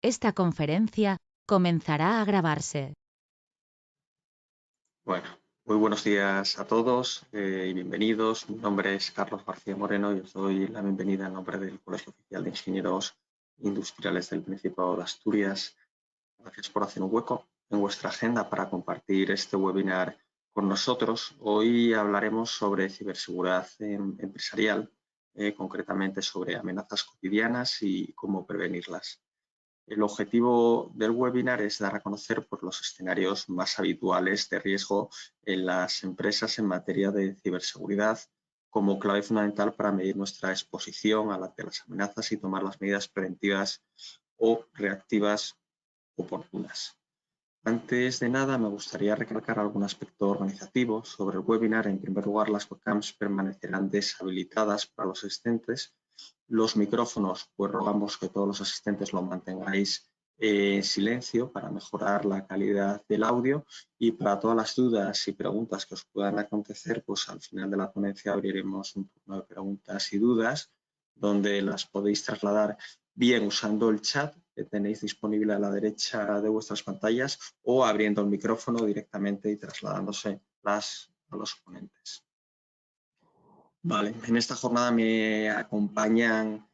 Esta conferencia comenzará a grabarse. Bueno, muy buenos días a todos y bienvenidos. Mi nombre es Carlos García Moreno y os doy la bienvenida en nombre del Colegio Oficial de Ingenieros Industriales del Principado de Asturias. Gracias por hacer un hueco en vuestra agenda para compartir este webinar con nosotros. Hoy hablaremos sobre ciberseguridad empresarial, concretamente sobre amenazas cotidianas y cómo prevenirlas. El objetivo del webinar es dar a conocer los escenarios más habituales de riesgo en las empresas en materia de ciberseguridad como clave fundamental para medir nuestra exposición ante las amenazas y tomar las medidas preventivas o reactivas oportunas. Antes de nada, me gustaría recalcar algún aspecto organizativo sobre el webinar. En primer lugar, las webcams permanecerán deshabilitadas para los asistentes. Los micrófonos, pues rogamos que todos los asistentes lo mantengáis en silencio para mejorar la calidad del audio, y para todas las dudas y preguntas que os puedan acontecer, pues al final de la ponencia abriremos un turno de preguntas y dudas donde las podéis trasladar bien usando el chat que tenéis disponible a la derecha de vuestras pantallas o abriendo el micrófono directamente y trasladándose a los ponentes. Vale, en esta jornada me acompañan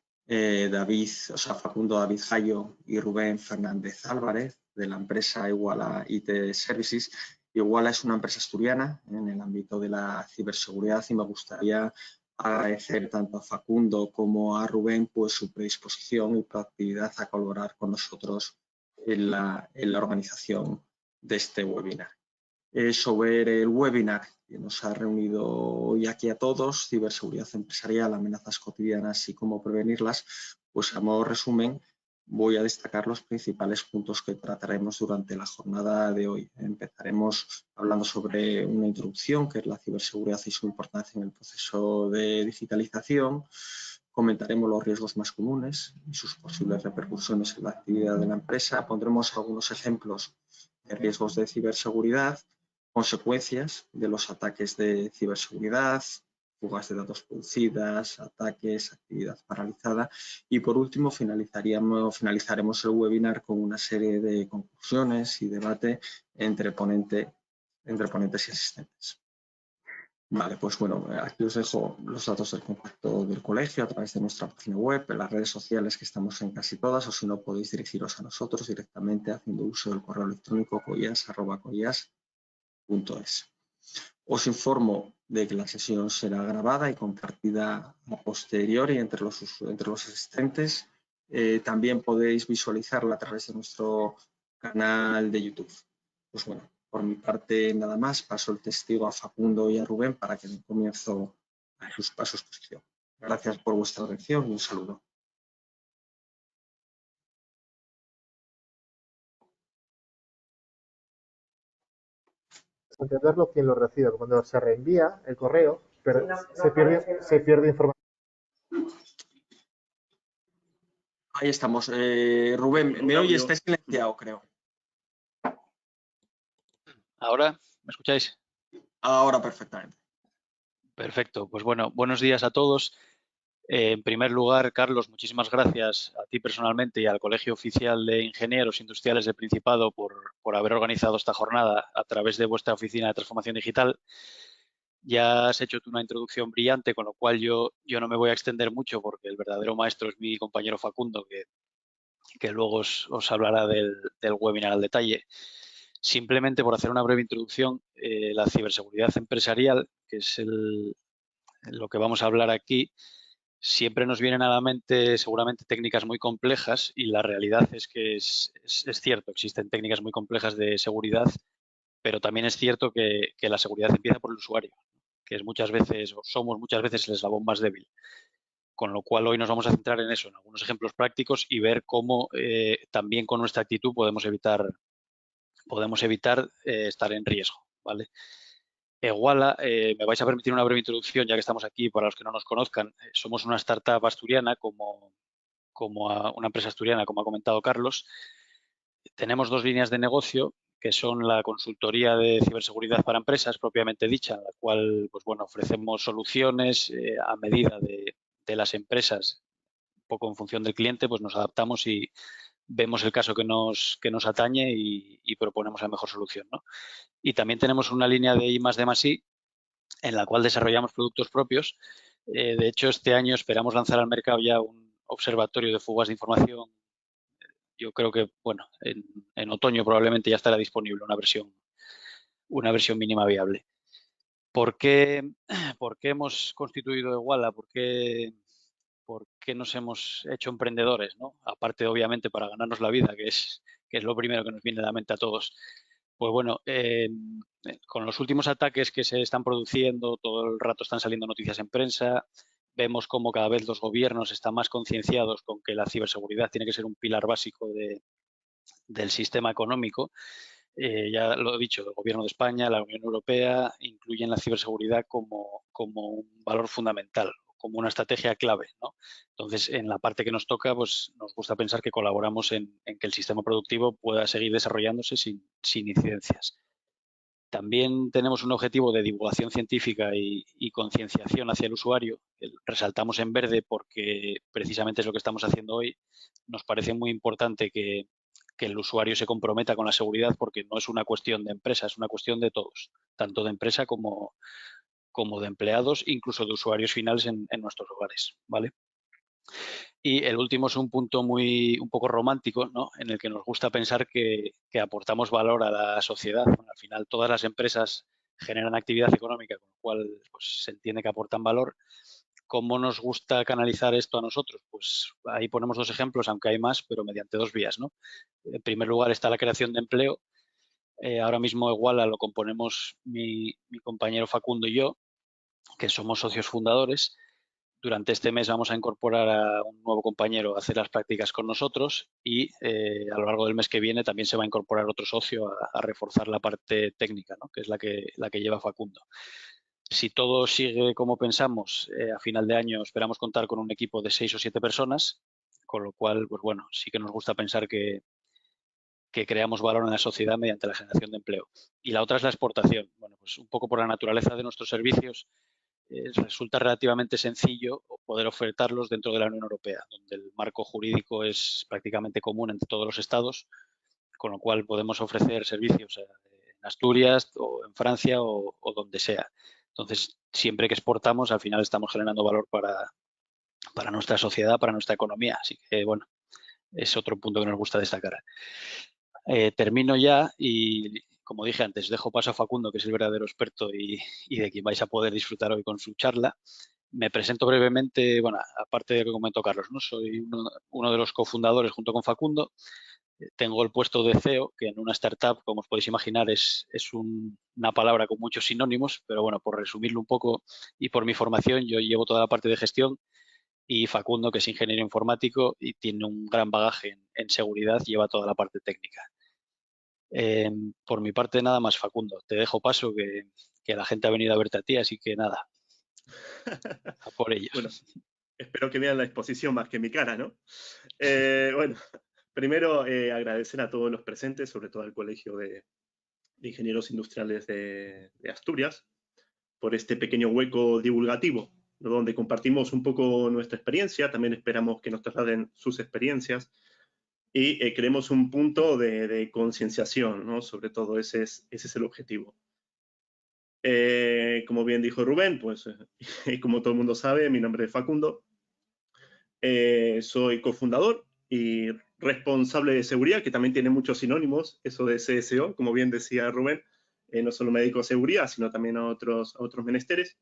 Facundo David Jayo y Rubén Fernández Álvarez, de la empresa Iguala IT Services. Iguala es una empresa asturiana en el ámbito de la ciberseguridad y me gustaría agradecer tanto a Facundo como a Rubén pues su predisposición y proactividad a colaborar con nosotros en la organización de este webinar. Sobre el webinar que nos ha reunido hoy aquí a todos, ciberseguridad empresarial, amenazas cotidianas y cómo prevenirlas, pues a modo resumen voy a destacar los principales puntos que trataremos durante la jornada de hoy. Empezaremos hablando sobre una introducción, que es la ciberseguridad y su importancia en el proceso de digitalización. Comentaremos los riesgos más comunes y sus posibles repercusiones en la actividad de la empresa. Pondremos algunos ejemplos de riesgos de ciberseguridad, consecuencias de los ataques de ciberseguridad, fugas de datos producidas, ataques, actividad paralizada, y por último finalizaremos el webinar con una serie de conclusiones y debate entre ponentes y asistentes. Vale, pues bueno, aquí os dejo los datos del contacto del colegio a través de nuestra página web, en las redes sociales, que estamos en casi todas, o si no podéis dirigiros a nosotros directamente haciendo uso del correo electrónico collas@collas.es. Os informo de que la sesión será grabada y compartida a posteriori entre los asistentes. También podéis visualizarla a través de nuestro canal de YouTube. Pues bueno, por mi parte nada más, paso el testigo a Facundo y a Rubén para que den comienzo a su exposición. Gracias por vuestra atención y un saludo. Entenderlo quien lo recibe. Cuando se reenvía el correo, pero se pierde información. Ahí estamos. Rubén, me oye, está silenciado, creo. ¿Ahora me escucháis? Ahora perfectamente. Perfecto. Pues bueno, buenos días a todos. En primer lugar, Carlos, muchísimas gracias a ti personalmente y al Colegio Oficial de Ingenieros Industriales del Principado por haber organizado esta jornada a través de vuestra Oficina de Transformación Digital. Ya has hecho tú una introducción brillante, con lo cual yo no me voy a extender mucho porque el verdadero maestro es mi compañero Facundo, que luego os hablará del webinar al detalle. Simplemente por hacer una breve introducción, la ciberseguridad empresarial, que es lo que vamos a hablar aquí, siempre nos vienen a la mente seguramente técnicas muy complejas, y la realidad es que es cierto, existen técnicas muy complejas de seguridad, pero también es cierto que la seguridad empieza por el usuario, que somos muchas veces el eslabón más débil. Con lo cual hoy nos vamos a centrar en eso, en algunos ejemplos prácticos, y ver cómo también con nuestra actitud podemos evitar estar en riesgo, ¿vale? Iguala, me vais a permitir una breve introducción, ya que estamos aquí, para los que no nos conozcan. Somos una startup asturiana, una empresa asturiana, como ha comentado Carlos. Tenemos dos líneas de negocio, que son la consultoría de ciberseguridad para empresas, propiamente dicha, en la cual pues bueno, ofrecemos soluciones a medida de las empresas, un poco en función del cliente, pues nos adaptamos y vemos el caso que nos atañe y proponemos la mejor solución, ¿no? Y también tenemos una línea de I+D+I en la cual desarrollamos productos propios. De hecho, este año esperamos lanzar al mercado ya un observatorio de fugas de información. Yo creo que, bueno, en otoño probablemente ya estará disponible una versión mínima viable. ¿Por qué hemos constituido Iguala? ¿Por qué nos hemos hecho emprendedores, ¿no? Aparte, obviamente, para ganarnos la vida, que es lo primero que nos viene a la mente a todos. Pues bueno, con los últimos ataques que se están produciendo, todo el rato están saliendo noticias en prensa, vemos cómo cada vez los gobiernos están más concienciados con que la ciberseguridad tiene que ser un pilar básico del sistema económico. Ya lo he dicho, el Gobierno de España, la Unión Europea incluyen la ciberseguridad como un valor fundamental, como una estrategia clave, ¿no? Entonces, en la parte que nos toca, pues nos gusta pensar que colaboramos en que el sistema productivo pueda seguir desarrollándose sin incidencias. También tenemos un objetivo de divulgación científica y concienciación hacia el usuario. Resaltamos en verde porque precisamente es lo que estamos haciendo hoy. Nos parece muy importante que el usuario se comprometa con la seguridad porque no es una cuestión de empresa, es una cuestión de todos, tanto de empresa como de empleados, incluso de usuarios finales en nuestros hogares, ¿vale? Y el último es un punto un poco romántico, ¿no? En el que nos gusta pensar que aportamos valor a la sociedad. Bueno, al final, todas las empresas generan actividad económica, con lo cual pues, se entiende que aportan valor. ¿Cómo nos gusta canalizar esto a nosotros? Pues ahí ponemos dos ejemplos, aunque hay más, pero mediante dos vías, ¿no? En primer lugar está la creación de empleo. Ahora mismo Iguala lo componemos mi compañero Facundo y yo, que somos socios fundadores. Durante este mes vamos a incorporar a un nuevo compañero a hacer las prácticas con nosotros y a lo largo del mes que viene también se va a incorporar otro socio a reforzar la parte técnica, ¿no? Que es la que lleva Facundo. Si todo sigue como pensamos, a final de año esperamos contar con un equipo de 6 o 7 personas, con lo cual, pues bueno, sí que nos gusta pensar que creamos valor en la sociedad mediante la generación de empleo. Y la otra es la exportación. Bueno, pues un poco por la naturaleza de nuestros servicios, resulta relativamente sencillo poder ofertarlos dentro de la Unión Europea, donde el marco jurídico es prácticamente común entre todos los estados, con lo cual podemos ofrecer servicios en Asturias o en Francia o donde sea. Entonces, siempre que exportamos, al final estamos generando valor para nuestra sociedad, para nuestra economía. Así que, bueno, es otro punto que nos gusta destacar. Termino ya y, como dije antes, dejo paso a Facundo, que es el verdadero experto y de quien vais a poder disfrutar hoy con su charla. Me presento brevemente, bueno, aparte de lo que comentó Carlos, ¿no? Soy uno de los cofundadores junto con Facundo. Tengo el puesto de CEO, que en una startup, como os podéis imaginar, es una palabra con muchos sinónimos, pero bueno, por resumirlo un poco y por mi formación, yo llevo toda la parte de gestión y Facundo, que es ingeniero informático y tiene un gran bagaje en seguridad, lleva toda la parte técnica. Por mi parte, nada más, Facundo. Te dejo paso, que la gente ha venido a verte a ti, así que nada, a por ellos. Bueno, espero que vean la exposición más que mi cara, ¿no? Bueno, primero agradecer a todos los presentes, sobre todo al Colegio de Ingenieros Industriales de Asturias, por este pequeño hueco divulgativo, ¿no? Donde compartimos un poco nuestra experiencia, también esperamos que nos trasladen sus experiencias y creemos un punto de concienciación, ¿no? Sobre todo ese es el objetivo. Como bien dijo Rubén, pues como todo el mundo sabe, mi nombre es Facundo, soy cofundador y responsable de seguridad, que también tiene muchos sinónimos, eso de CSO, como bien decía Rubén, no solo me dedico a seguridad, sino también a otros menesteres.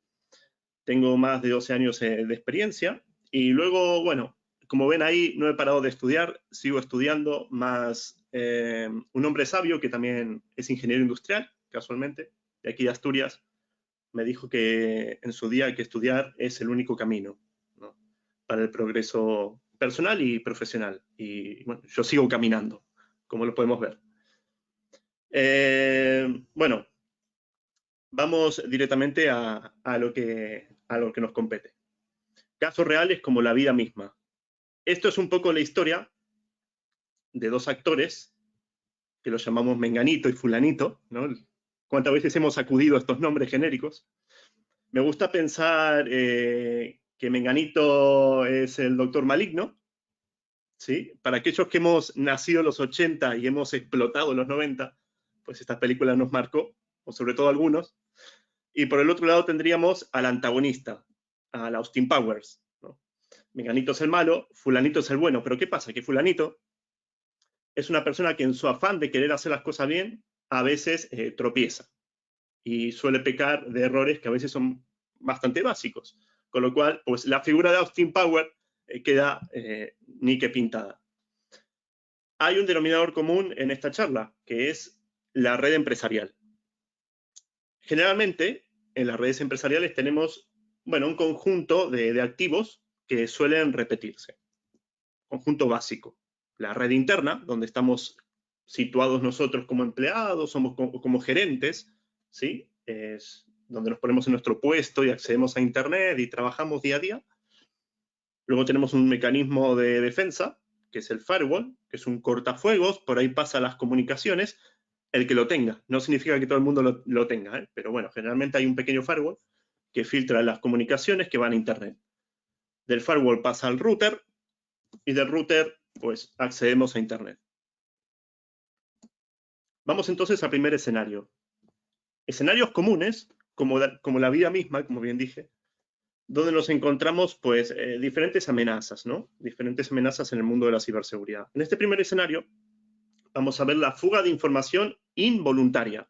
Tengo más de 12 años de experiencia y luego, bueno, como ven ahí, no he parado de estudiar, sigo estudiando, más un hombre sabio que también es ingeniero industrial, casualmente, de aquí de Asturias, me dijo que en su día que estudiar es el único camino, ¿no? Para el progreso personal y profesional. Y bueno, yo sigo caminando, como lo podemos ver. Bueno, vamos directamente a lo que nos compete. Casos reales como la vida misma. Esto es un poco la historia de dos actores, que los llamamos Menganito y Fulanito, ¿no? ¿Cuántas veces hemos acudido a estos nombres genéricos? Me gusta pensar que Menganito es el doctor maligno ¿sí? Para aquellos que hemos nacido en los 80 y hemos explotado en los 90, pues esta película nos marcó, o sobre todo algunos. Y por el otro lado tendríamos al antagonista, al Austin Powers, ¿no? Menganito es el malo, fulanito es el bueno. Pero ¿qué pasa? Que fulanito es una persona que en su afán de querer hacer las cosas bien, a veces tropieza y suele pecar de errores que a veces son bastante básicos. Con lo cual, pues la figura de Austin Powers queda ni que pintada. Hay un denominador común en esta charla, que es la red empresarial. Generalmente, en las redes empresariales tenemos, bueno, un conjunto de activos que suelen repetirse. Conjunto básico. La red interna, donde estamos situados nosotros como empleados, somos como gerentes, ¿sí? Es donde nos ponemos en nuestro puesto y accedemos a Internet y trabajamos día a día. Luego tenemos un mecanismo de defensa, que es el firewall, que es un cortafuegos, por ahí pasan las comunicaciones, el que lo tenga. No significa que todo el mundo lo tenga, ¿eh? Pero bueno, generalmente hay un pequeño firewall que filtra las comunicaciones que van a Internet. Del firewall pasa al router y del router, pues, accedemos a Internet. Vamos entonces al primer escenario. Escenarios comunes, como la vida misma, como bien dije, donde nos encontramos, pues, diferentes amenazas, ¿no? Diferentes amenazas en el mundo de la ciberseguridad. En este primer escenario, vamos a ver la fuga de información involuntaria.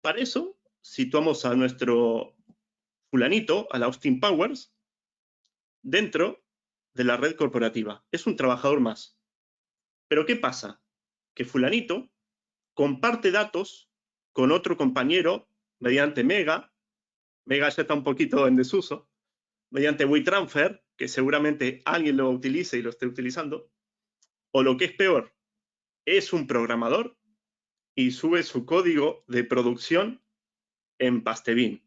Para eso, situamos a nuestro fulanito, al Austin Powers, dentro de la red corporativa. Es un trabajador más. Pero ¿qué pasa? Que fulanito comparte datos con otro compañero mediante Mega ya está un poquito en desuso, mediante WeTransfer, que seguramente alguien lo utilice y lo esté utilizando, o lo que es peor, es un programador y sube su código de producción en Pastebin.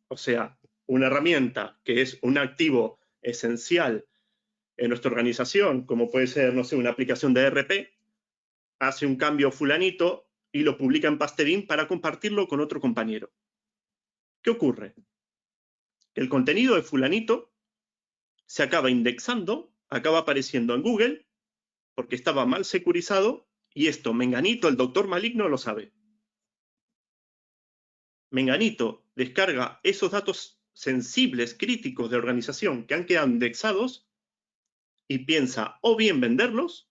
O sea, una herramienta que es un activo esencial en nuestra organización, como puede ser, no sé, una aplicación de ERP, hace un cambio fulanito y lo publica en Pastebin para compartirlo con otro compañero. ¿Qué ocurre? El contenido de fulanito se acaba indexando, acaba apareciendo en Google, porque estaba mal securizado, y esto, Menganito, el doctor maligno, lo sabe. Menganito descarga esos datos sensibles, críticos de organización que han quedado indexados y piensa o bien venderlos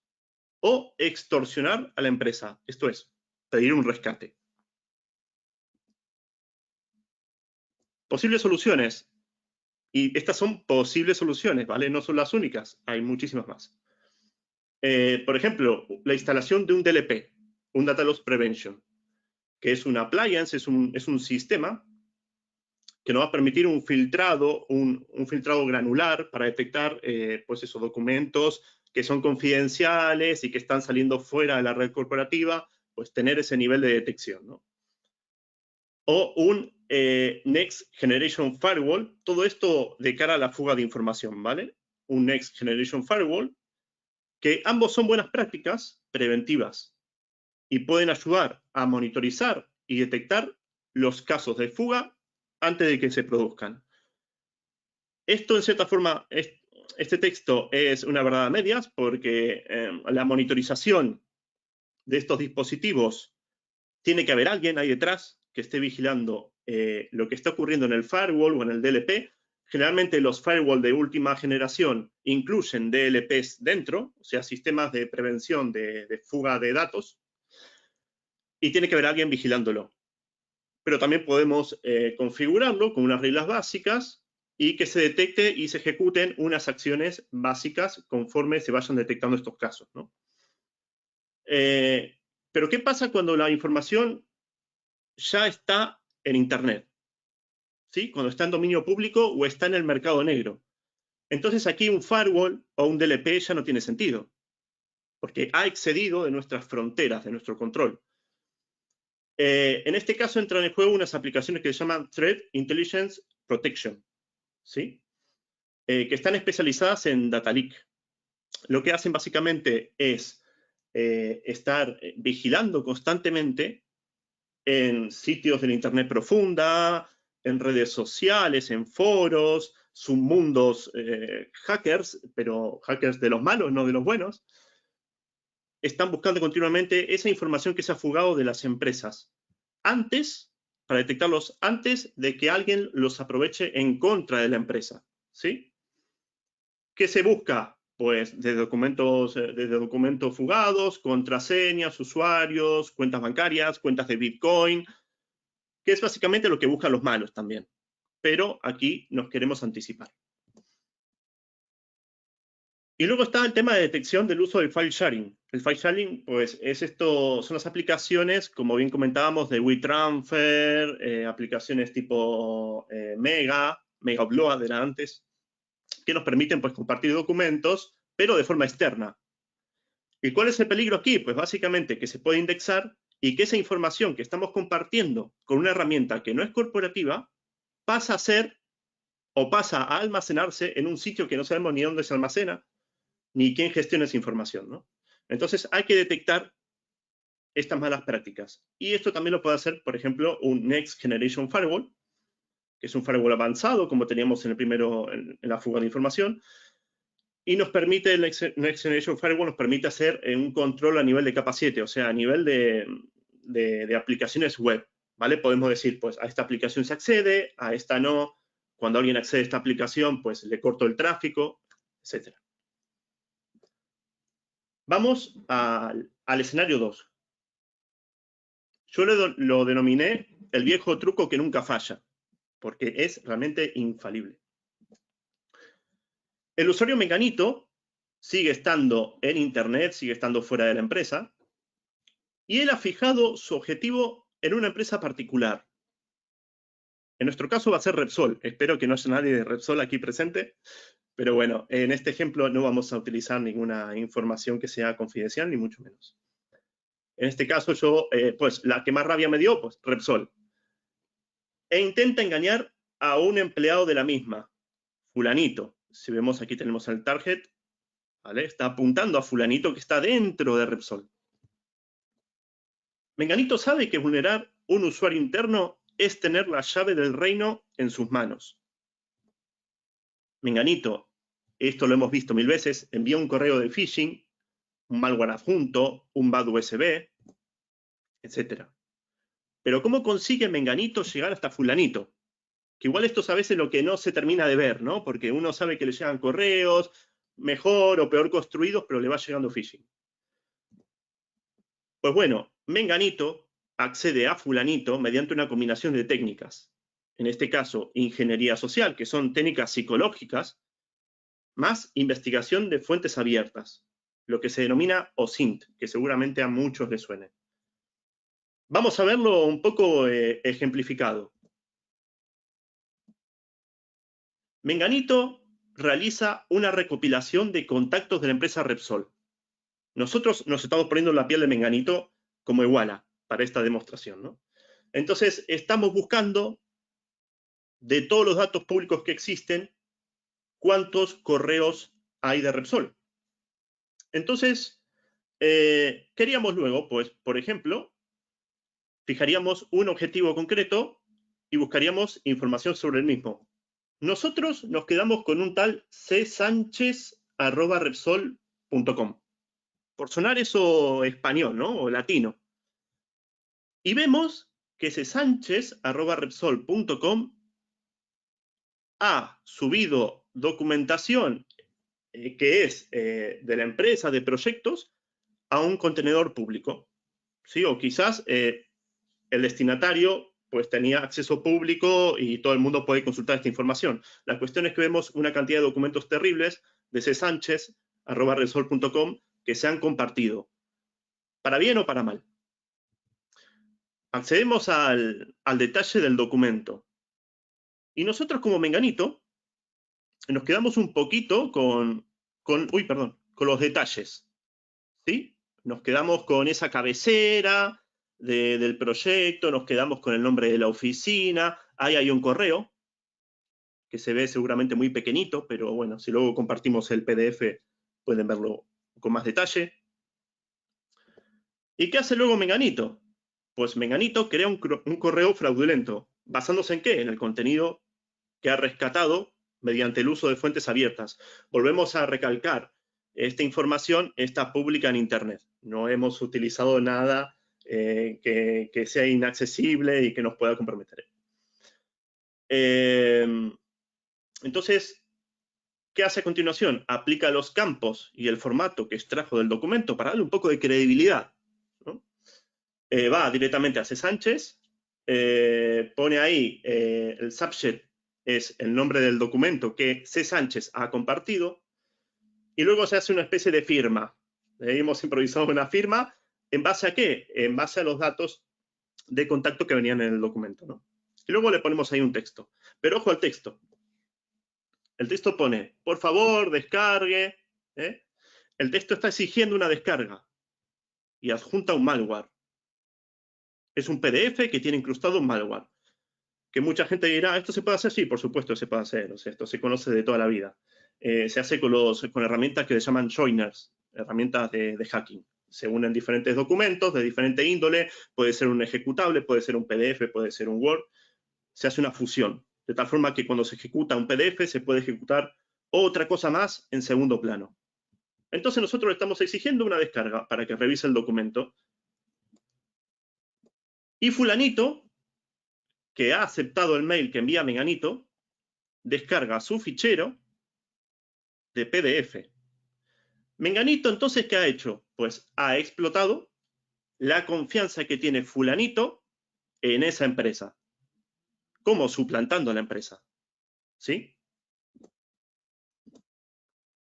o extorsionar a la empresa. Esto es, pedir un rescate. Posibles soluciones. Y estas son posibles soluciones, ¿vale? No son las únicas, hay muchísimas más. Por ejemplo, la instalación de un DLP, un Data Loss Prevention, que es un appliance, es un sistema que nos va a permitir un filtrado granular para detectar, pues esos documentos que son confidenciales y que están saliendo fuera de la red corporativa, pues tener ese nivel de detección, ¿no? O un Next Generation Firewall, todo esto de cara a la fuga de información, ¿vale? Un Next Generation Firewall, que ambos son buenas prácticas preventivas y pueden ayudar a monitorizar y detectar los casos de fuga antes de que se produzcan. Esto, en cierta forma, este texto es una verdad a medias porque la monitorización de estos dispositivos tiene que haber alguien ahí detrás que esté vigilando lo que está ocurriendo en el firewall o en el DLP. Generalmente los firewall de última generación incluyen DLPs dentro, o sea, sistemas de prevención de fuga de datos, y tiene que haber alguien vigilándolo. Pero también podemos configurarlo con unas reglas básicas y que se detecte y se ejecuten unas acciones básicas conforme se vayan detectando estos casos, ¿no? Pero ¿qué pasa cuando la información ya está en Internet? ¿Sí? Cuando está en dominio público o está en el mercado negro. Entonces aquí un firewall o un DLP ya no tiene sentido, porque ha excedido de nuestras fronteras, de nuestro control. En este caso entran en juego unas aplicaciones que se llaman Threat Intelligence Protection, ¿sí? Que están especializadas en data leak. Lo que hacen básicamente es estar vigilando constantemente en sitios de la Internet profunda, en redes sociales, en foros, submundos hackers, pero hackers de los malos, no de los buenos, están buscando continuamente esa información que se ha fugado de las empresas para detectarlos antes de que alguien los aproveche en contra de la empresa, ¿sí? ¿Qué se busca? Pues desde documentos fugados, contraseñas, usuarios, cuentas bancarias, cuentas de Bitcoin, que es básicamente lo que buscan los malos también. Pero aquí nos queremos anticipar. Y luego está el tema de detección del uso del file sharing. El file sharing, pues, son las aplicaciones, como bien comentábamos, de WeTransfer, aplicaciones tipo Mega Upload era antes, que nos permiten, pues, compartir documentos, pero de forma externa. ¿Y cuál es el peligro aquí? Pues, básicamente, que se puede indexar y que esa información que estamos compartiendo con una herramienta que no es corporativa pasa a ser o pasa a almacenarse en un sitio que no sabemos ni dónde se almacena, ni quién gestiona esa información, ¿no? Entonces hay que detectar estas malas prácticas. Y esto también lo puede hacer, por ejemplo, un Next Generation Firewall, que es un firewall avanzado, como teníamos en la fuga de información, y nos permite, el Next Generation Firewall nos permite hacer un control a nivel de capa 7, o sea, a nivel de aplicaciones web, ¿vale? Podemos decir, pues, a esta aplicación se accede, a esta no. Cuando alguien accede a esta aplicación, pues, le corto el tráfico, etcétera. Vamos al escenario 2. Yo lo denominé el viejo truco que nunca falla, porque es realmente infalible. El usuario menganito sigue estando en Internet, sigue estando fuera de la empresa, y él ha fijado su objetivo en una empresa particular. En nuestro caso va a ser Repsol. Espero que no haya nadie de Repsol aquí presente, pero bueno, en este ejemplo no vamos a utilizar ninguna información que sea confidencial, ni mucho menos. En este caso pues la que más rabia me dio, pues Repsol. E intenta engañar a un empleado de la misma, fulanito. Si vemos aquí tenemos el target, ¿vale? Está apuntando a fulanito que está dentro de Repsol. Menganito sabe que vulnerar un usuario interno es tener la llave del reino en sus manos. Menganito, esto lo hemos visto 1000 veces, envía un correo de phishing, un malware adjunto, un bad USB, etc. Pero ¿cómo consigue Menganito llegar hasta fulanito? Que igual esto es a veces lo que no se termina de ver, ¿no? Porque uno sabe que le llegan correos, mejor o peor construidos, pero le va llegando phishing. Pues bueno, Menganito accede a fulanito mediante una combinación de técnicas. En este caso, ingeniería social, que son técnicas psicológicas, más investigación de fuentes abiertas, lo que se denomina OSINT, que seguramente a muchos les suene. Vamos a verlo un poco ejemplificado. Menganito realiza una recopilación de contactos de la empresa Repsol. Nosotros nos estamos poniendo en la piel de Menganito como iguala para esta demostración, ¿no? Entonces, estamos buscando de todos los datos públicos que existen, cuántos correos hay de Repsol. Entonces, queríamos luego, pues, por ejemplo, fijaríamos un objetivo concreto y buscaríamos información sobre el mismo. Nosotros nos quedamos con un tal csanchez@repsol.com. Por sonar eso español, ¿no? O latino. Y vemos que csanchez@repsol.com ha subido documentación que es de la empresa, de proyectos, a un contenedor público, ¿sí? O quizás el destinatario pues tenía acceso público y todo el mundo puede consultar esta información. La cuestión es que vemos una cantidad de documentos terribles de csanchez@repsol.com que se han compartido, para bien o para mal. Accedemos al detalle del documento. Y nosotros como Menganito nos quedamos un poquito con los detalles, ¿sí? Nos quedamos con esa cabecera del proyecto, nos quedamos con el nombre de la oficina, ahí hay un correo que se ve seguramente muy pequeñito, pero bueno, si luego compartimos el PDF pueden verlo con más detalle. ¿Y qué hace luego Menganito? Pues Menganito crea un correo fraudulento. ¿Basándose en qué? En el contenido que ha rescatado mediante el uso de fuentes abiertas. Volvemos a recalcar, esta información está pública en Internet. No hemos utilizado nada que sea inaccesible y que nos pueda comprometer. Entonces, ¿qué hace a continuación? Aplica los campos y el formato que extrajo del documento para darle un poco de credibilidad, ¿no? Va directamente a C. Sánchez, pone ahí el subject es el nombre del documento que C. Sánchez ha compartido, y luego se hace una especie de firma. Hemos improvisado una firma, ¿en base a qué? En base a los datos de contacto que venían en el documento, ¿no? Y luego le ponemos ahí un texto. Pero ojo al texto. El texto pone, por favor, descargue. El texto está exigiendo una descarga y adjunta un malware. Es un PDF que tiene incrustado un malware. Que mucha gente dirá, ¿esto se puede hacer? Sí, por supuesto se puede hacer. O sea, esto se conoce de toda la vida. Se hace con herramientas que se llaman joiners, herramientas de hacking. Se unen diferentes documentos de diferente índole. Puede ser un ejecutable, puede ser un PDF, puede ser un Word. Se hace una fusión. De tal forma que cuando se ejecuta un PDF, se puede ejecutar otra cosa más en segundo plano. Entonces nosotros le estamos exigiendo una descarga para que revise el documento. Y fulanito, que ha aceptado el mail que envía Menganito, descarga su fichero de PDF. Menganito, entonces, ¿qué ha hecho? Pues ha explotado la confianza que tiene fulanito en esa empresa. ¿Cómo? Suplantando a la empresa. ¿Sí?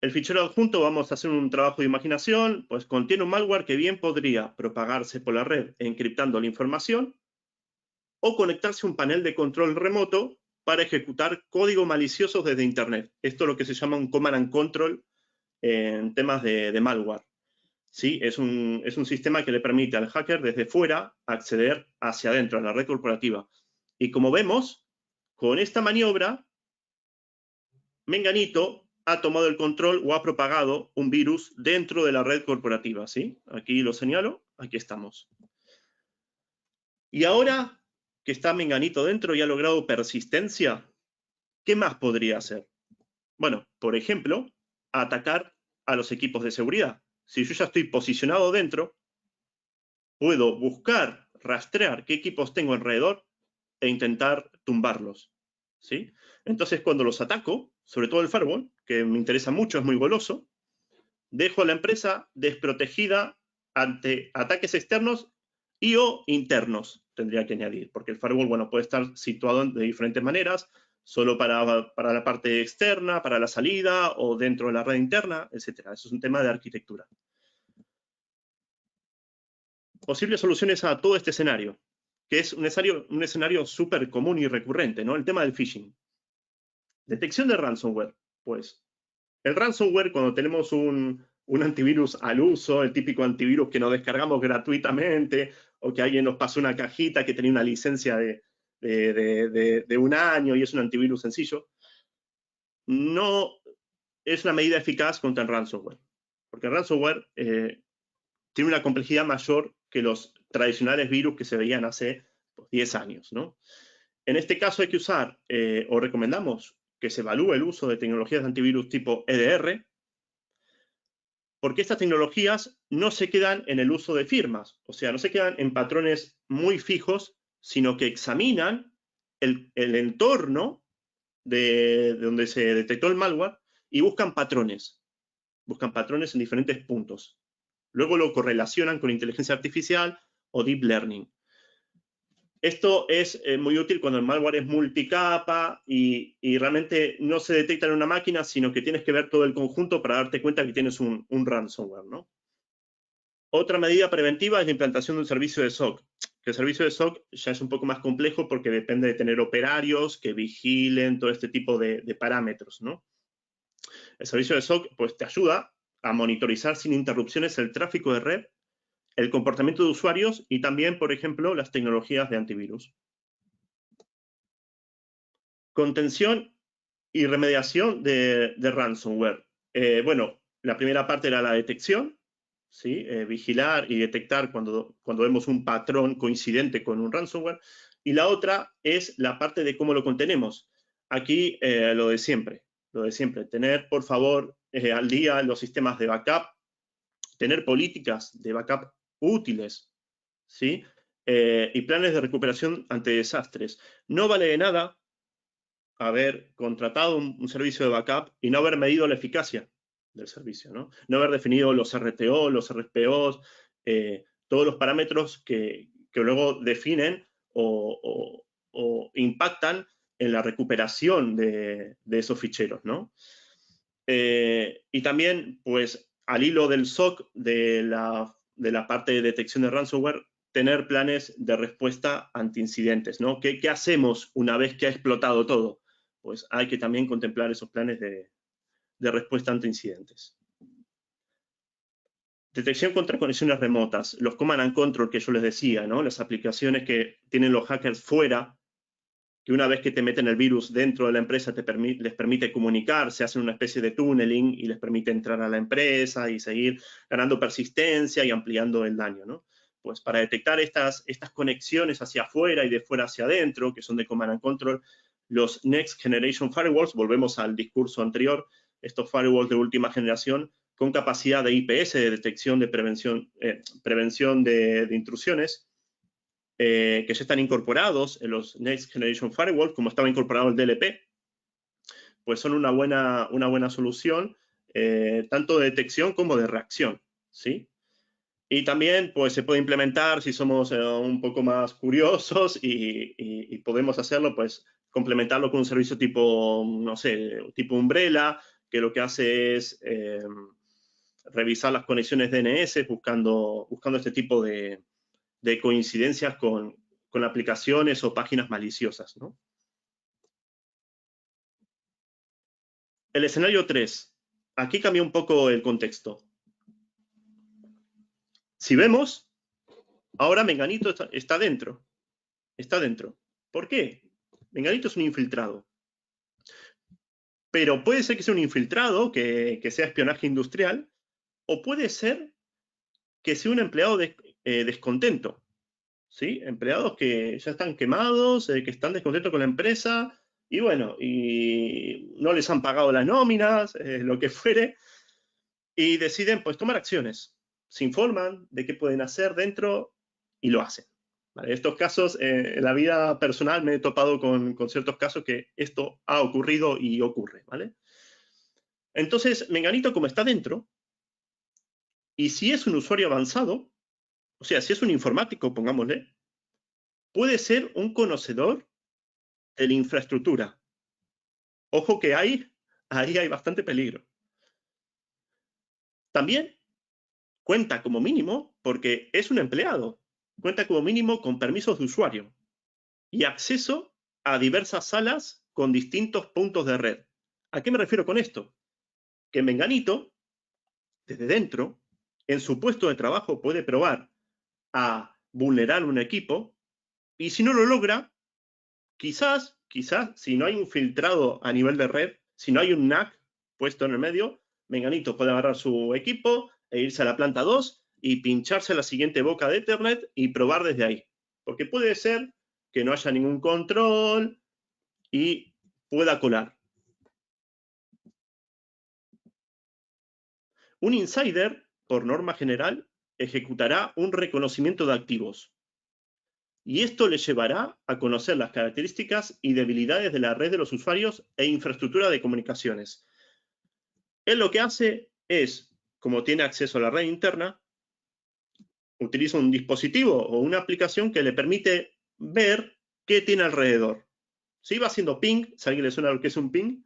El fichero adjunto, vamos a hacer un trabajo de imaginación, pues contiene un malware que bien podría propagarse por la red encriptando la información o conectarse a un panel de control remoto para ejecutar código malicioso desde Internet. Esto es lo que se llama un command and control en temas de malware. ¿Sí? Es un sistema que le permite al hacker desde fuera acceder hacia adentro, a la red corporativa. Y como vemos, con esta maniobra, Menganito ha tomado el control o ha propagado un virus dentro de la red corporativa, ¿sí? Aquí lo señalo, aquí estamos. Y ahora que está Menganito dentro y ha logrado persistencia, ¿qué más podría hacer? Bueno, por ejemplo, atacar a los equipos de seguridad. Si yo ya estoy posicionado dentro, puedo buscar, rastrear qué equipos tengo alrededor e intentar tumbarlos, ¿sí? Entonces, cuando los ataco, sobre todo el firewall, que me interesa mucho, es muy goloso, dejo a la empresa desprotegida ante ataques externos y o internos, tendría que añadir, porque el firewall, bueno, puede estar situado de diferentes maneras, solo para la parte externa, para la salida, o dentro de la red interna, etc. Eso es un tema de arquitectura. Posibles soluciones a todo este escenario, que es un escenario súper común y recurrente, ¿no? El tema del phishing. Detección de ransomware. Pues el ransomware, cuando tenemos un antivirus al uso, el típico antivirus que nos descargamos gratuitamente, o que alguien nos pasó una cajita que tenía una licencia de un año y es un antivirus sencillo, no es una medida eficaz contra el ransomware. Porque el ransomware tiene una complejidad mayor que los tradicionales virus que se veían hace 10 años, ¿no? En este caso hay que usar, o recomendamos que se evalúe el uso de tecnologías de antivirus tipo EDR, porque estas tecnologías no se quedan en el uso de firmas, o sea, no se quedan en patrones muy fijos, sino que examinan el entorno de donde se detectó el malware y buscan patrones en diferentes puntos. Luego lo correlacionan con inteligencia artificial o deep learning. Esto es muy útil cuando el malware es multicapa y realmente no se detecta en una máquina, sino que tienes que ver todo el conjunto para darte cuenta que tienes un ransomware, ¿no? Otra medida preventiva es la implantación de un servicio de SOC. Que el servicio de SOC ya es un poco más complejo porque depende de tener operarios que vigilen todo este tipo de parámetros, ¿no? El servicio de SOC pues, te ayuda a monitorizar sin interrupciones el tráfico de red, el comportamiento de usuarios y también, por ejemplo, las tecnologías de antivirus. Contención y remediación de ransomware. Bueno, la primera parte era la detección, ¿sí? Vigilar y detectar cuando vemos un patrón coincidente con un ransomware. Y la otra es la parte de cómo lo contenemos. Aquí lo de siempre. lo de siempre, tener, por favor, al día los sistemas de backup, tener políticas de backup útiles, ¿sí? Y planes de recuperación ante desastres. No vale de nada haber contratado un servicio de backup y no haber medido la eficacia del servicio, ¿no? No haber definido los RTO, los RPOs, todos los parámetros que luego definen o impactan en la recuperación de esos ficheros, ¿no? Y también, pues, al hilo del SOC, de la parte de detección de ransomware, tener planes de respuesta ante incidentes, ¿no? ¿Qué hacemos una vez que ha explotado todo? Pues hay que también contemplar esos planes de respuesta ante incidentes. Detección contra conexiones remotas, los command and control que yo les decía, ¿no? Las aplicaciones que tienen los hackers fuera, que una vez que te meten el virus dentro de la empresa les permite comunicarse, hacen una especie de tunneling y les permite entrar a la empresa y seguir ganando persistencia y ampliando el daño, ¿no? Pues para detectar estas conexiones hacia afuera y de fuera hacia adentro, que son de command and control, los Next Generation Firewalls, volvemos al discurso anterior, estos firewalls de última generación con capacidad de IPS, de detección de prevención de intrusiones, que ya están incorporados en los Next Generation Firewall, como estaba incorporado el DLP, pues son una buena solución, tanto de detección como de reacción, ¿sí? Y también, pues, se puede implementar, si somos un poco más curiosos y podemos hacerlo, pues, complementarlo con un servicio tipo, no sé, tipo Umbrella, que lo que hace es revisar las conexiones DNS buscando este tipo de coincidencias con aplicaciones o páginas maliciosas, ¿no? El escenario 3. Aquí cambia un poco el contexto. Si vemos, ahora Menganito está dentro. Está dentro. ¿Por qué? Menganito es un infiltrado. Pero puede ser que sea un infiltrado, que sea espionaje industrial, o puede ser que sea un empleado descontento, ¿sí? Empleados que ya están quemados, que están descontentos con la empresa, y bueno, y no les han pagado las nóminas, lo que fuere, y deciden, pues, tomar acciones. Se informan de qué pueden hacer dentro y lo hacen. ¿Vale? Estos casos, en la vida personal me he topado con ciertos casos que esto ha ocurrido y ocurre, ¿vale? Entonces, Menganito, como está dentro, y si es un usuario avanzado, o sea, si es un informático, pongámosle, puede ser un conocedor de la infraestructura. Ojo que ahí hay bastante peligro. También cuenta como mínimo, porque es un empleado, cuenta como mínimo con permisos de usuario y acceso a diversas salas con distintos puntos de red. ¿A qué me refiero con esto? Que Menganito, desde dentro, en su puesto de trabajo puede probar a vulnerar un equipo y si no lo logra, quizás, si no hay un filtrado a nivel de red, si no hay un NAC puesto en el medio, Menganito puede agarrar su equipo e irse a la planta 2 y pincharse la siguiente boca de Ethernet y probar desde ahí. Porque puede ser que no haya ningún control y pueda colar. Un insider, por norma general, ejecutará un reconocimiento de activos. Y esto le llevará a conocer las características y debilidades de la red de los usuarios e infraestructura de comunicaciones. Él lo que hace es, como tiene acceso a la red interna, utiliza un dispositivo o una aplicación que le permite ver qué tiene alrededor. ¿Sí? Va haciendo ping, si a alguien le suena lo que es un ping,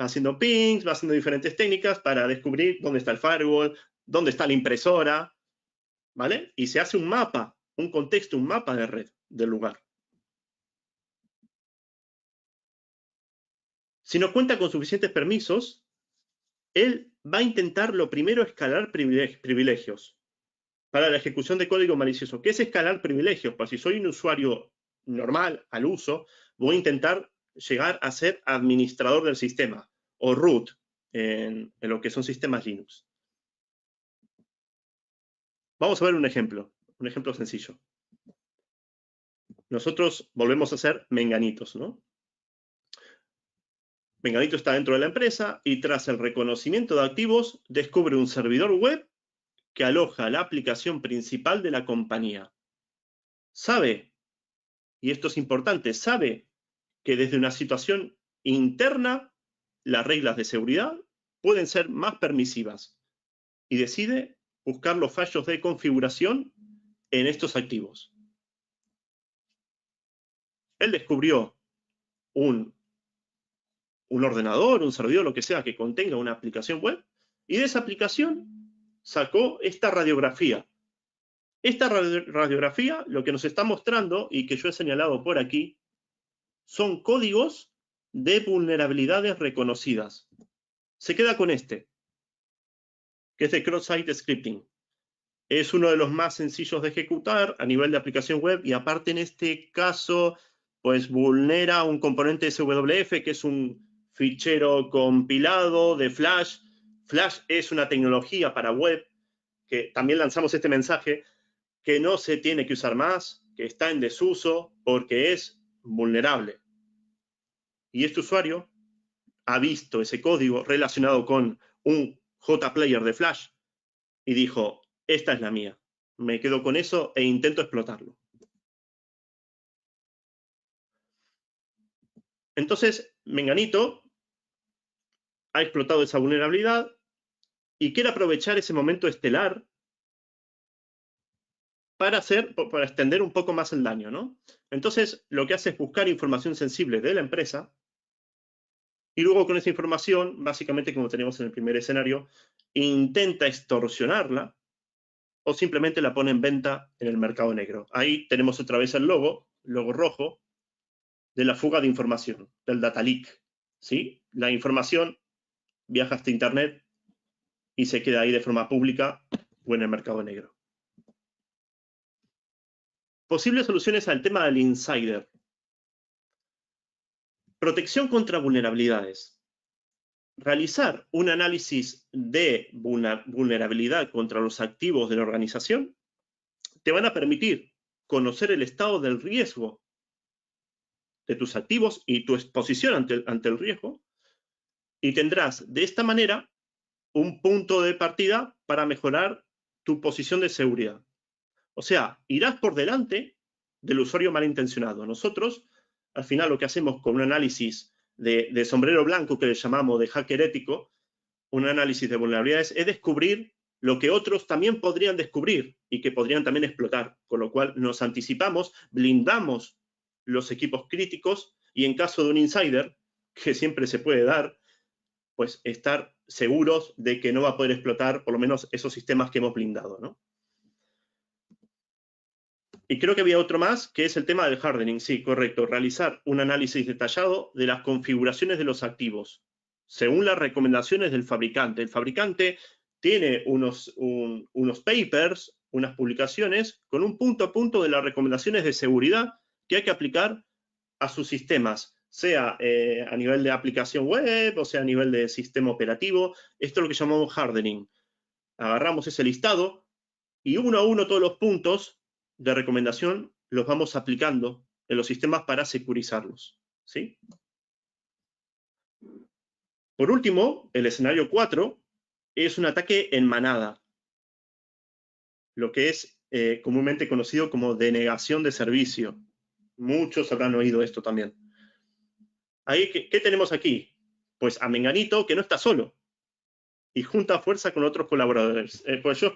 va haciendo pings, va haciendo diferentes técnicas para descubrir dónde está el firewall, dónde está la impresora, ¿vale? Y se hace un mapa, un contexto, un mapa de red del lugar. Si no cuenta con suficientes permisos, él va a intentar lo primero escalar privilegios para la ejecución de código malicioso. ¿Qué es escalar privilegios? Pues si soy un usuario normal al uso, voy a intentar llegar a ser administrador del sistema o root en lo que son sistemas Linux. Vamos a ver un ejemplo sencillo. Nosotros volvemos a ser menganitos, ¿no? Menganito está dentro de la empresa y tras el reconocimiento de activos descubre un servidor web que aloja la aplicación principal de la compañía. Sabe, y esto es importante, sabe que desde una situación interna las reglas de seguridad pueden ser más permisivas y decide buscar los fallos de configuración en estos activos. Él descubrió un ordenador, un servidor, lo que sea, que contenga una aplicación web, y de esa aplicación sacó esta radiografía. Esta radiografía lo que nos está mostrando, y que yo he señalado por aquí, son códigos de vulnerabilidades reconocidas. Se queda con este, que es de cross-site scripting. Es uno de los más sencillos de ejecutar a nivel de aplicación web, y aparte en este caso, pues vulnera un componente SWF, que es un fichero compilado de Flash. Flash es una tecnología para web, que también lanzamos este mensaje, que no se tiene que usar más, que está en desuso, porque es vulnerable. Y este usuario ha visto ese código relacionado con un JPlayer de Flash y dijo, esta es la mía. Me quedo con eso e intento explotarlo. Entonces, Menganito ha explotado esa vulnerabilidad y quiere aprovechar ese momento estelar para extender un poco más el daño, ¿no? Entonces, lo que hace es buscar información sensible de la empresa y luego con esa información, básicamente como tenemos en el primer escenario, intenta extorsionarla o simplemente la pone en venta en el mercado negro. Ahí tenemos otra vez el logo rojo, de la fuga de información, del data leak, ¿sí? La información viaja hasta Internet y se queda ahí de forma pública o en el mercado negro. Posibles soluciones al tema del insider. Protección contra vulnerabilidades. Realizar un análisis de vulnerabilidad contra los activos de la organización te van a permitir conocer el estado del riesgo de tus activos y tu exposición ante el riesgo, y tendrás de esta manera un punto de partida para mejorar tu posición de seguridad. O sea, irás por delante del usuario malintencionado. Nosotros, al final, lo que hacemos con un análisis de sombrero blanco, que le llamamos de hacker ético, un análisis de vulnerabilidades, es descubrir lo que otros también podrían descubrir y que podrían también explotar, con lo cual nos anticipamos, blindamos los equipos críticos y en caso de un insider, que siempre se puede dar, pues estar seguros de que no va a poder explotar por lo menos esos sistemas que hemos blindado, ¿no? Y creo que había otro más, que es el tema del hardening. Sí, correcto. Realizar un análisis detallado de las configuraciones de los activos, según las recomendaciones del fabricante. El fabricante tiene unos papers, unas publicaciones, con un punto a punto de las recomendaciones de seguridad que hay que aplicar a sus sistemas, sea a nivel de aplicación web, o sea a nivel de sistema operativo. Esto es lo que llamamos hardening. Agarramos ese listado y uno a uno todos los puntos de recomendación los vamos aplicando en los sistemas para securizarlos, ¿sí? Por último, el escenario 4 es un ataque en manada, lo que es comúnmente conocido como denegación de servicio. Muchos habrán oído esto también. Ahí, ¿qué tenemos aquí? Pues a Menganito, que no está solo, y junta fuerza con otros colaboradores. Pues yo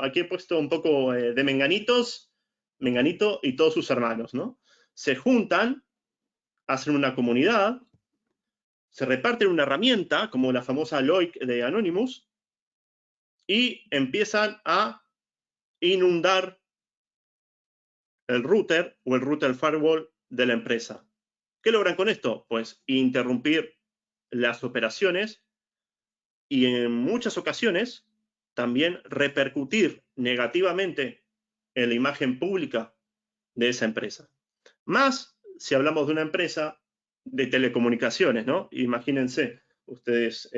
aquí he puesto un poco de Menganito y todos sus hermanos, ¿no? Se juntan, hacen una comunidad, se reparten una herramienta, como la famosa Loic de Anonymous, y empiezan a inundar el router o el router firewall de la empresa. ¿Qué logran con esto? Pues interrumpir las operaciones y en muchas ocasiones también repercutir negativamente en la imagen pública de esa empresa. Más si hablamos de una empresa de telecomunicaciones, ¿no? Imagínense, ustedes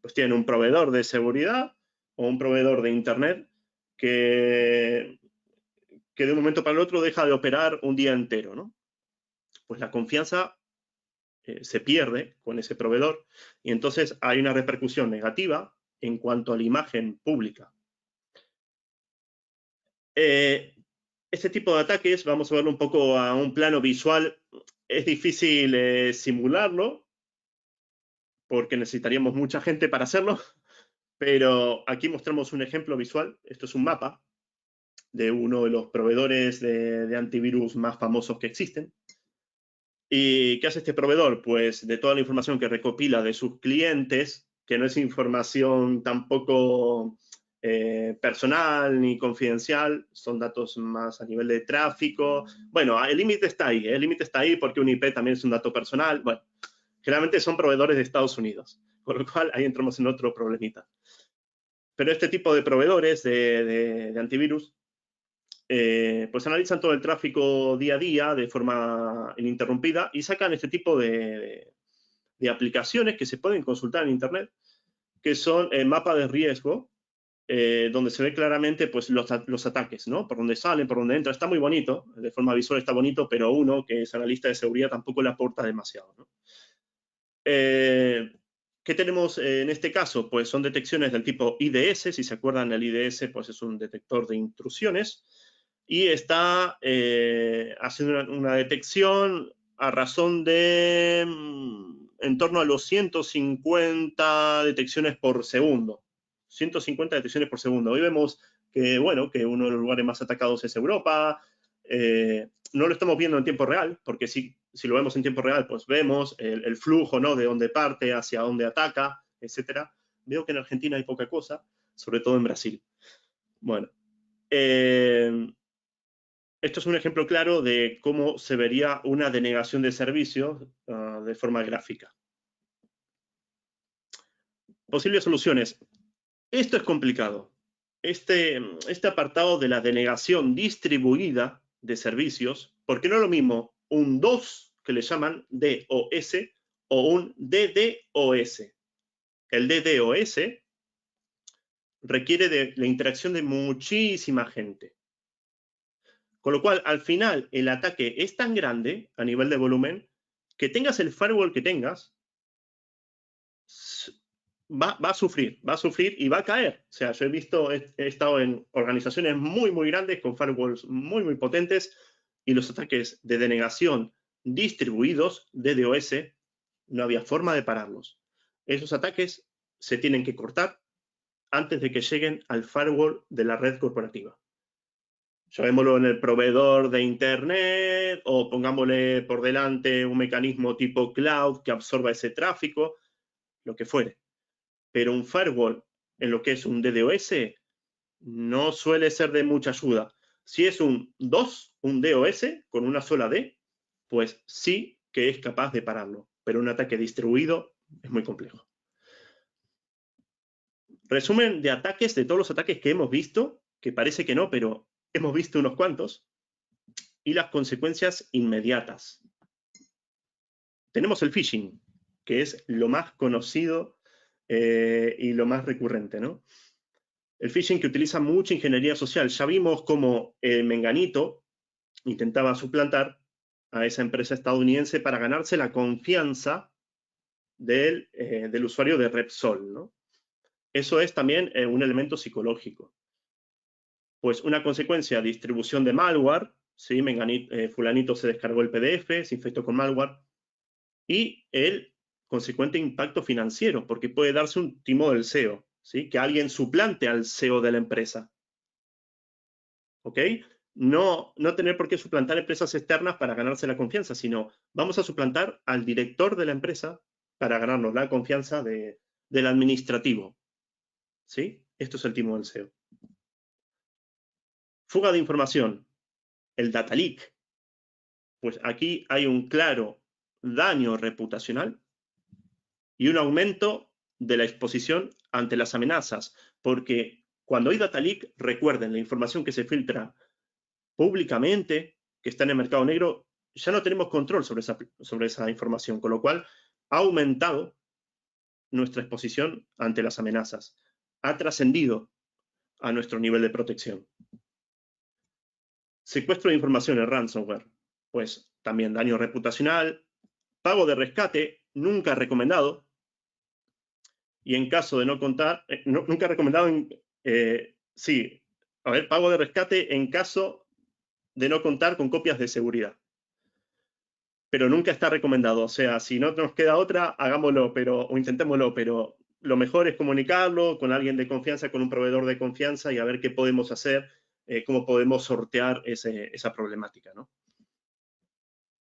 pues tienen un proveedor de seguridad o un proveedor de internet que de un momento para el otro deja de operar un día entero, ¿no? Pues la confianza se pierde con ese proveedor y entonces hay una repercusión negativa en cuanto a la imagen pública. Este tipo de ataques, vamos a verlo un poco a un plano visual, es difícil simularlo porque necesitaríamos mucha gente para hacerlo, pero aquí mostramos un ejemplo visual. Esto es un mapa de uno de los proveedores de antivirus más famosos que existen. ¿Y qué hace este proveedor? Pues de toda la información que recopila de sus clientes, que no es información tampoco personal ni confidencial, son datos más a nivel de tráfico. Bueno, el límite está ahí, el límite está ahí porque un IP también es un dato personal. Bueno, generalmente son proveedores de Estados Unidos, con lo cual ahí entramos en otro problemita. Pero este tipo de proveedores de antivirus pues analizan todo el tráfico día a día de forma ininterrumpida y sacan este tipo de aplicaciones que se pueden consultar en Internet, que son mapas de riesgo, donde se ve claramente pues, los ataques, ¿no? Por dónde salen, por dónde entran. Está muy bonito, de forma visual está bonito, pero uno que es analista de seguridad tampoco le aporta demasiado, ¿no? ¿Qué tenemos en este caso? Pues son detecciones del tipo IDS. Si se acuerdan, el IDS pues es un detector de intrusiones y está haciendo una detección a razón de en torno a los 150 detecciones por segundo. 150 detecciones por segundo. Hoy vemos que, bueno, que uno de los lugares más atacados es Europa. No lo estamos viendo en tiempo real, porque si lo vemos en tiempo real, pues vemos el flujo, ¿no? De dónde parte, hacia dónde ataca, etcétera. Veo que en Argentina hay poca cosa, sobre todo en Brasil. Bueno, esto es un ejemplo claro de cómo se vería una denegación de servicios de forma gráfica. Posibles soluciones. Esto es complicado. Este apartado de la denegación distribuida de servicios, porque no es lo mismo un DOS, que le llaman DOS, o un DDoS. El DDoS requiere de la interacción de muchísima gente. Con lo cual, al final, el ataque es tan grande a nivel de volumen que tengas el firewall que tengas, va a sufrir y va a caer. O sea, yo he estado en organizaciones muy, muy grandes con firewalls muy, muy potentes y los ataques de denegación distribuidos, DDoS, no había forma de pararlos. Esos ataques se tienen que cortar antes de que lleguen al firewall de la red corporativa. Llamémoslo en el proveedor de Internet o pongámosle por delante un mecanismo tipo cloud que absorba ese tráfico, lo que fuere. Pero un firewall en lo que es un DDoS no suele ser de mucha ayuda. Si es un DOS, un DOS con una sola D, pues sí que es capaz de pararlo. Pero un ataque distribuido es muy complejo. Resumen de ataques, de todos los ataques que hemos visto, que parece que no, pero hemos visto unos cuantos, y las consecuencias inmediatas. Tenemos el phishing, que es lo más conocido y lo más recurrente, ¿no? El phishing que utiliza mucha ingeniería social. Ya vimos cómo Menganito intentaba suplantar a esa empresa estadounidense para ganarse la confianza del usuario de Repsol, ¿no? Eso es también un elemento psicológico. Pues una consecuencia, distribución de malware, ¿sí? Fulanito se descargó el PDF, se infectó con malware, y el consecuente impacto financiero, porque puede darse un timo del CEO, ¿sí? Que alguien suplante al CEO de la empresa. ¿Ok? No tener por qué suplantar empresas externas para ganarse la confianza, sino vamos a suplantar al director de la empresa para ganarnos la confianza del administrativo. ¿Sí? Esto es el timo del CEO. Fuga de información. El data leak. Pues aquí hay un claro daño reputacional y un aumento de la exposición ante las amenazas, porque cuando hay data leak, recuerden, la información que se filtra públicamente, que está en el mercado negro, ya no tenemos control sobre esa información, con lo cual ha aumentado nuestra exposición ante las amenazas, ha trascendido a nuestro nivel de protección. Secuestro de información, el ransomware, pues también daño reputacional, pago de rescate nunca recomendado. Y en caso de no contar, nunca recomendado, pago de rescate en caso de no contar con copias de seguridad. Pero nunca está recomendado. O sea, si no nos queda otra, hagámoslo, o intentémoslo, pero lo mejor es comunicarlo con alguien de confianza, con un proveedor de confianza y a ver qué podemos hacer, cómo podemos sortear esa problemática, ¿no?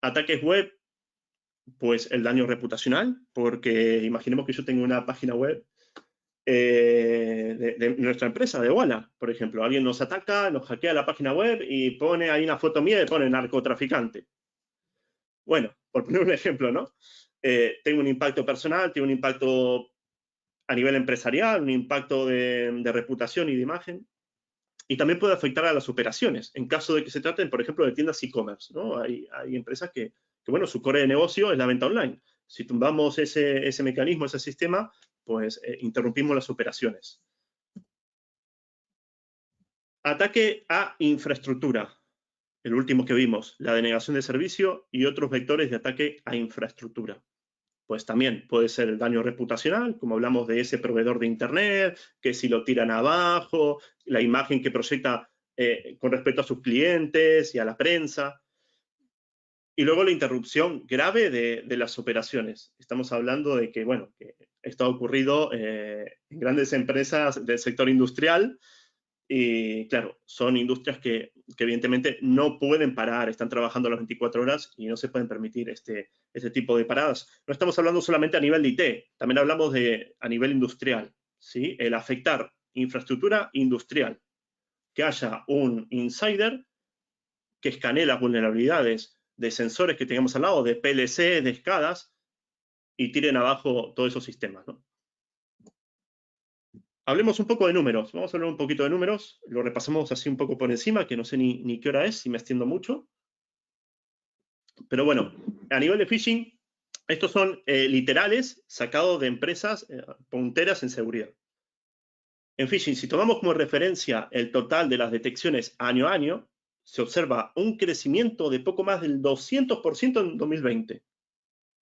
Ataques web, pues el daño reputacional, porque imaginemos que yo tengo una página web de nuestra empresa, de Walla, por ejemplo. Alguien nos ataca, nos hackea la página web y pone ahí una foto mía y pone narcotraficante. Bueno, por poner un ejemplo, ¿no? Tengo un impacto personal, tengo un impacto a nivel empresarial, un impacto de reputación y de imagen. Y también puede afectar a las operaciones, en caso de que se traten, por ejemplo, de tiendas e-commerce, ¿no? Hay empresas que, bueno, su core de negocio es la venta online. Si tumbamos ese mecanismo, ese sistema, pues interrumpimos las operaciones. Ataque a infraestructura. El último que vimos, la denegación de servicio y otros vectores de ataque a infraestructura. Pues también puede ser el daño reputacional, como hablamos de ese proveedor de Internet, que si lo tiran abajo, la imagen que proyecta con respecto a sus clientes y a la prensa. Y luego la interrupción grave de las operaciones. Estamos hablando de que, bueno, que esto ha ocurrido en grandes empresas del sector industrial y, claro, son industrias que evidentemente no pueden parar, están trabajando a las 24 horas y no se pueden permitir este tipo de paradas. No estamos hablando solamente a nivel de IT, también hablamos a nivel industrial, ¿sí? El afectar infraestructura industrial, que haya un insider que escanee las vulnerabilidades de sensores que tengamos al lado, de PLC, de SCADAs, y tiren abajo todos esos sistemas, ¿no? Hablemos un poco de números. Vamos a hablar un poquito de números. Lo repasamos así un poco por encima, que no sé ni qué hora es, si me extiendo mucho. Pero bueno, a nivel de phishing, estos son literales sacados de empresas punteras en seguridad. En phishing, si tomamos como referencia el total de las detecciones año a año, se observa un crecimiento de poco más del 200% en 2020,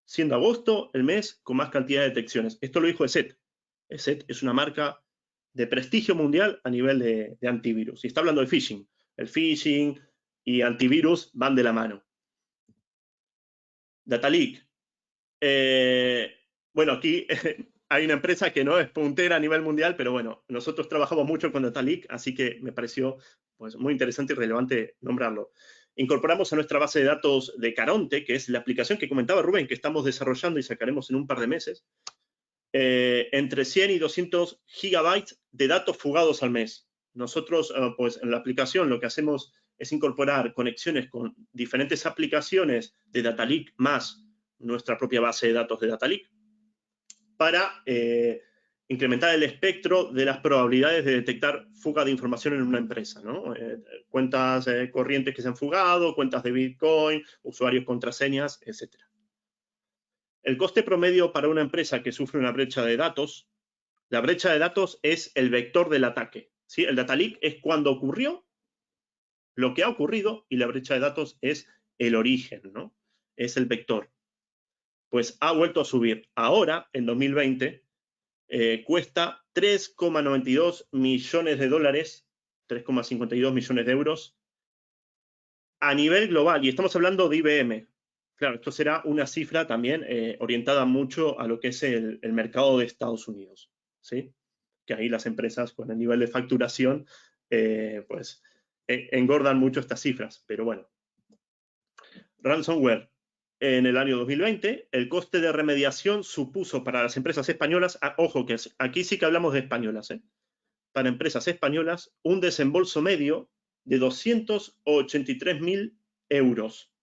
siendo agosto el mes con más cantidad de detecciones. Esto lo dijo ESET. ESET es una marca de prestigio mundial a nivel de antivirus. Y está hablando de phishing. El phishing y antivirus van de la mano. Dataleak. Bueno, aquí hay una empresa que no es puntera a nivel mundial, pero bueno, nosotros trabajamos mucho con Dataleak, así que me pareció pues, muy interesante y relevante nombrarlo. Incorporamos a nuestra base de datos de Caronte, que es la aplicación que comentaba Rubén, que estamos desarrollando y sacaremos en un par de meses, entre 100 y 200 gigabytes de datos fugados al mes. Nosotros, pues en la aplicación lo que hacemos es incorporar conexiones con diferentes aplicaciones de Dataleak más nuestra propia base de datos de Dataleak para incrementar el espectro de las probabilidades de detectar fuga de información en una empresa, ¿no? Cuentas corrientes que se han fugado, cuentas de Bitcoin, usuarios, contraseñas, etc. El coste promedio para una empresa que sufre una brecha de datos, la brecha de datos es el vector del ataque, ¿sí? El Dataleak es cuando ocurrió, lo que ha ocurrido, y la brecha de datos es el origen, ¿no? Es el vector. Pues ha vuelto a subir. Ahora, en 2020, cuesta 3,92 millones de dólares, 3,52 millones de euros, a nivel global. Y estamos hablando de IBM. Claro, esto será una cifra también orientada mucho a lo que es el mercado de Estados Unidos, ¿sí? Que ahí las empresas con el nivel de facturación, pues, engordan mucho estas cifras. Pero bueno. Ransomware. En el año 2020, el coste de remediación supuso para las empresas españolas, ojo que aquí sí que hablamos de españolas, para empresas españolas, un desembolso medio de 283.000 euros.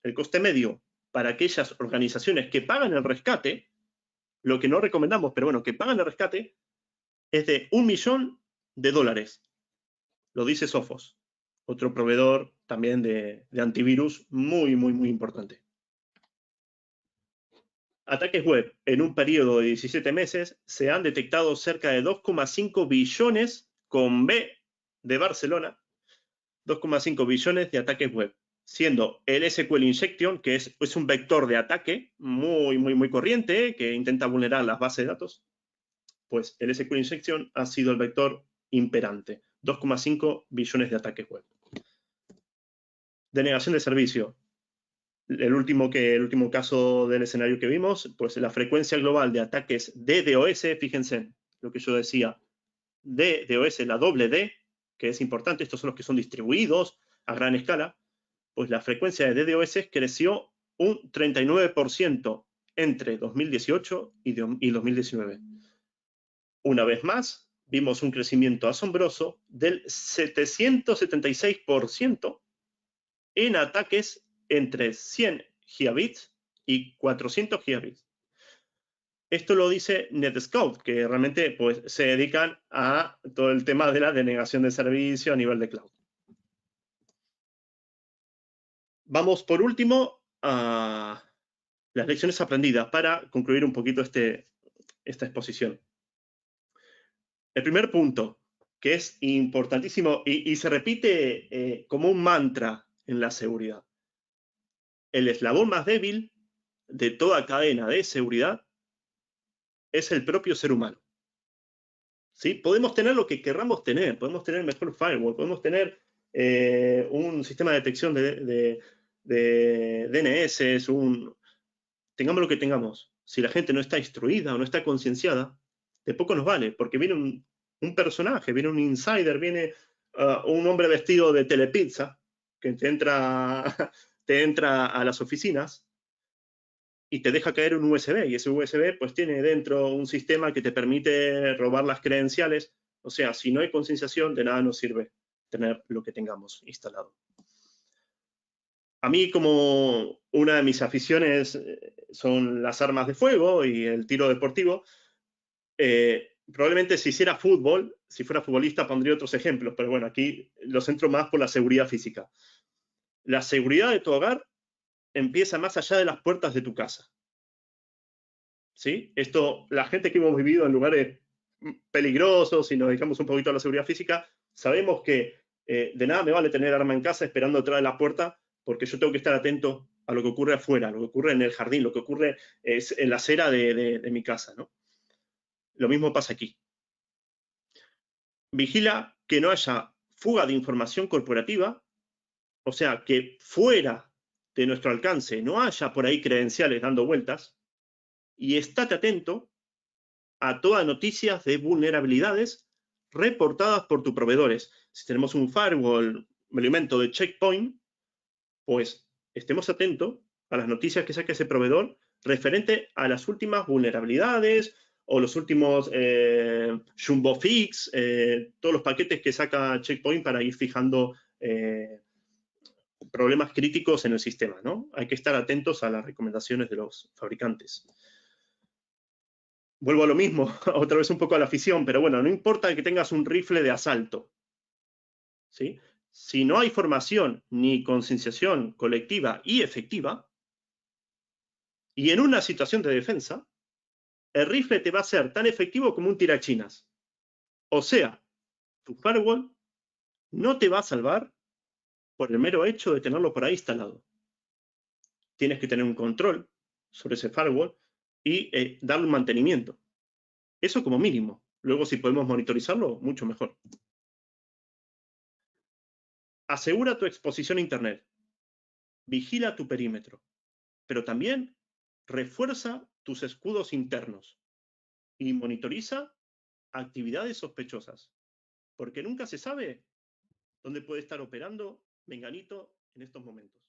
El coste medio para aquellas organizaciones que pagan el rescate, lo que no recomendamos, pero bueno, que pagan el rescate, es de $1 millón. Lo dice Sophos, otro proveedor también de antivirus muy, muy, muy importante. Ataques web. En un periodo de 17 meses se han detectado cerca de 2,5 billones con B de Barcelona, 2,5 billones de ataques web. siendo el SQL Injection, que es un vector de ataque muy corriente, que intenta vulnerar las bases de datos, pues el SQL Injection ha sido el vector imperante. 2,5 billones de ataques web. Denegación de servicio. El último caso del escenario que vimos, pues la frecuencia global de ataques DDoS, fíjense lo que yo decía, DDoS, la doble D, que es importante, estos son los que son distribuidos a gran escala, pues la frecuencia de DDoS creció un 39% entre 2018 y 2019. Una vez más, vimos un crecimiento asombroso del 776% en ataques entre 100 gigabits y 400 gigabits. Esto lo dice Netscout, que realmente pues, se dedican a todo el tema de la denegación de servicio a nivel de cloud. Vamos por último a las lecciones aprendidas para concluir un poquito esta exposición. El primer punto, que es importantísimo y se repite como un mantra en la seguridad. El eslabón más débil de toda cadena de seguridad es el propio ser humano. ¿Sí? Podemos tener lo que querramos tener, podemos tener mejor firewall, podemos tener un sistema de detección de DNS, tengamos lo que tengamos. Si la gente no está instruida o no está concienciada, de poco nos vale, porque viene un personaje, viene un insider, viene un hombre vestido de telepizza que te entra a las oficinas y te deja caer un USB, y ese USB pues tiene dentro un sistema que te permite robar las credenciales. O sea, si no hay concienciación, de nada nos sirve tener lo que tengamos instalado. A mí, como una de mis aficiones son las armas de fuego y el tiro deportivo, probablemente si hiciera fútbol, si fuera futbolista pondría otros ejemplos, pero bueno, aquí lo centro más por la seguridad física. La seguridad de tu hogar empieza más allá de las puertas de tu casa. ¿Sí? Esto, la gente que hemos vivido en lugares peligrosos y nos dedicamos un poquito a la seguridad física, sabemos que de nada me vale tener arma en casa esperando detrás de la puerta, porque yo tengo que estar atento a lo que ocurre afuera, lo que ocurre en el jardín, lo que ocurre en la acera de mi casa, ¿no? Lo mismo pasa aquí. Vigila que no haya fuga de información corporativa, o sea, que fuera de nuestro alcance no haya por ahí credenciales dando vueltas, y estate atento a todas noticias de vulnerabilidades reportadas por tus proveedores. Si tenemos un firewall, me lo invento, de Checkpoint, pues estemos atentos a las noticias que saque ese proveedor referente a las últimas vulnerabilidades o los últimos Jumbo Fix, todos los paquetes que saca Checkpoint para ir fijando problemas críticos en el sistema, ¿no? Hay que estar atentos a las recomendaciones de los fabricantes. Vuelvo a lo mismo, otra vez un poco a la afición, pero bueno, no importa que tengas un rifle de asalto, ¿sí? Si no hay formación ni concienciación colectiva y efectiva, y en una situación de defensa, el rifle te va a ser tan efectivo como un tirachinas. O sea, tu firewall no te va a salvar por el mero hecho de tenerlo por ahí instalado. Tienes que tener un control sobre ese firewall y darle un mantenimiento. Eso como mínimo. Luego, si podemos monitorizarlo, mucho mejor. Asegura tu exposición a Internet. Vigila tu perímetro. Pero también refuerza tus escudos internos y monitoriza actividades sospechosas. Porque nunca se sabe dónde puede estar operando Menganito en estos momentos.